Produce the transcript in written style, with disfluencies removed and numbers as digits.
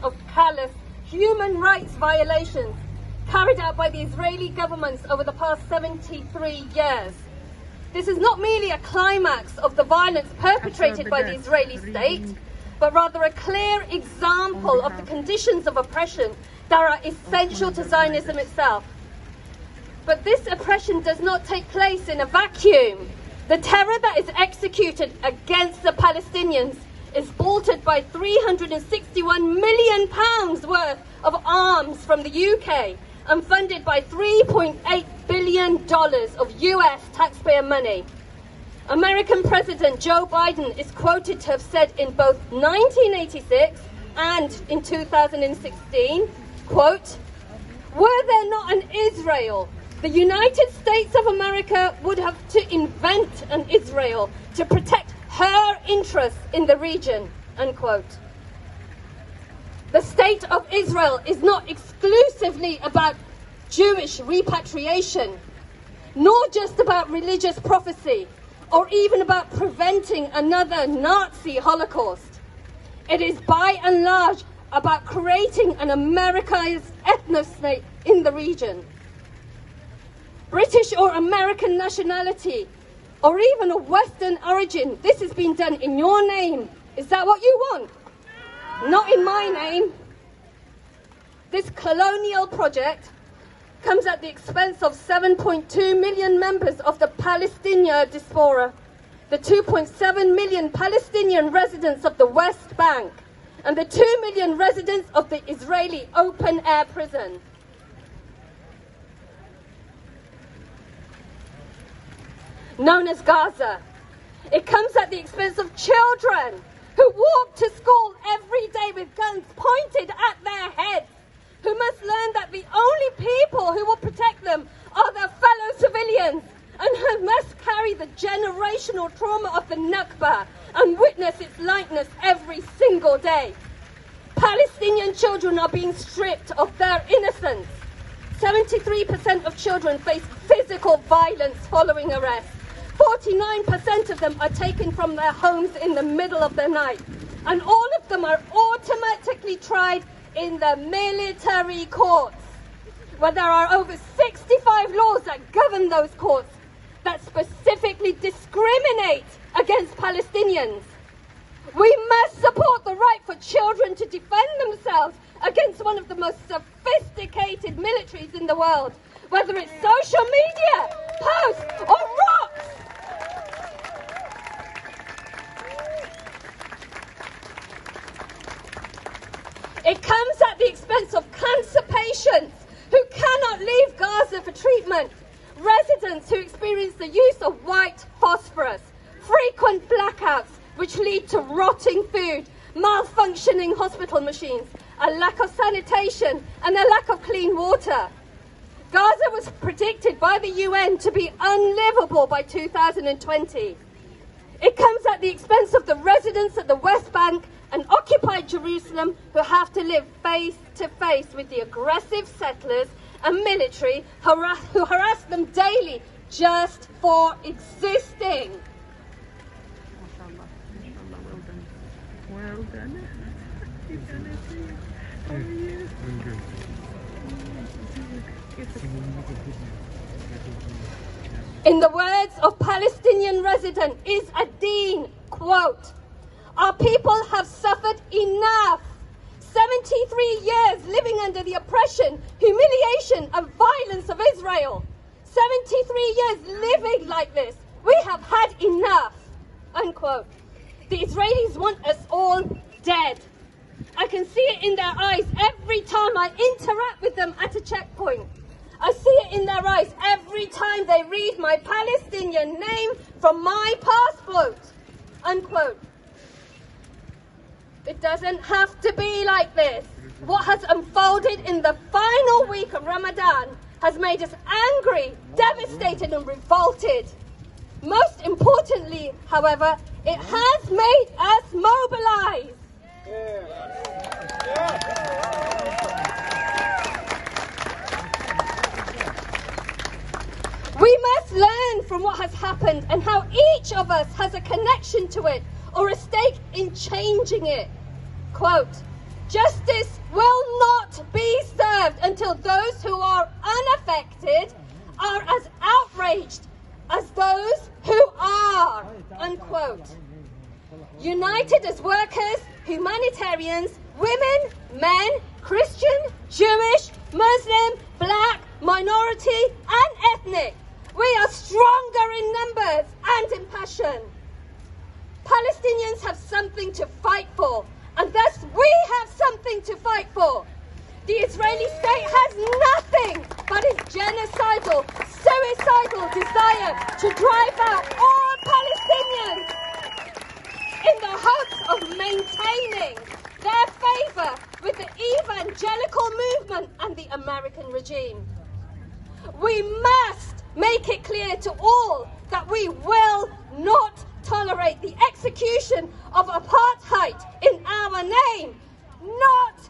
of callous human rights violations carried out by the Israeli governments over the past 73 years. This is not merely a climax of the violence perpetrated by the Israeli state, but rather a clear example of the conditions of oppression that are essential to Zionism itself. But this oppression does not take place in a vacuum. The terror that is executed against the Palestinians is bolstered by £361 million worth of arms from the UK and funded by $3.8 billion of US taxpayer money. American President Joe Biden is quoted to have said in both 1986 and in 2016, quote, "Were there not an Israel, the United States of America would have to invent an Israel to protect her interests in the region," unquote. The state of Israel is not exclusively about Jewish repatriation, nor just about religious prophecy, or even about preventing another Nazi Holocaust. It is by and large about creating an Americanized ethno-state in the region. British or American nationality, or even a Western origin, this has been done in your name. Is that what you want? Not in my name. This colonial project comes at the expense of 7.2 million members of the Palestinian diaspora, the 2.7 million Palestinian residents of the West Bank, and the 2 million residents of the Israeli open-air prison. Known as Gaza. It comes at the expense of children who walk to school every day with guns pointed at their heads, who must learn that the only people who will protect them are their fellow civilians, and who must carry the generational trauma of the Nakba and witness its likeness every single day. Palestinian children are being stripped of their innocence. 73% of children face physical violence following arrest. 49% of them are taken from their homes in the middle of the night, and all of them are automatically tried in the military courts, where there are over 65 laws that govern those courts that specifically discriminate against Palestinians. We must support the right for children to defend themselves against one of the most sophisticated militaries in the world, whether it's social media, posts, or rocks. It comes at the expense of cancer patients who cannot leave Gaza for treatment, residents who experience the use of white phosphorus, frequent blackouts which lead to rotting food, malfunctioning hospital machines, a lack of sanitation, and a lack of clean water. Gaza was predicted by the UN to be unlivable by 2020. It comes at the expense of the residents at the West Bank and occupied Jerusalem who have to live face to face with the aggressive settlers and military who harass them daily just for existing. Well done. In the words of Palestinian resident Is-ad-Din, quote, "Our people have suffered enough. 73 years living under the oppression, humiliation and violence of Israel. 73 years living like this. We have had enough," unquote. The Israelis want us all dead. I can see it in their eyes every time I interact with them at a checkpoint. I see it in their eyes every time they read my Palestinian name from my passport, unquote. It doesn't have to be like this. What has unfolded in the final week of Ramadan has made us angry, devastated and revolted. Most importantly, however, it has made us mobilize. We must learn from what has happened and how each of us has a connection to it or a stake in changing it. Quote, "Justice until those who are unaffected are as outraged as those who are, unquote. United as workers, humanitarians, women, men, Christian, Jewish, Muslim, black, minority and ethnic, we are stronger in numbers and in passion. Palestinians have something to fight for, and thus we have something to fight for. The Israeli state has nothing but its genocidal, suicidal desire to drive out all Palestinians in the hopes of maintaining their favour with the evangelical movement and the American regime. We must make it clear to all that we will not tolerate the execution of apartheid in our name, not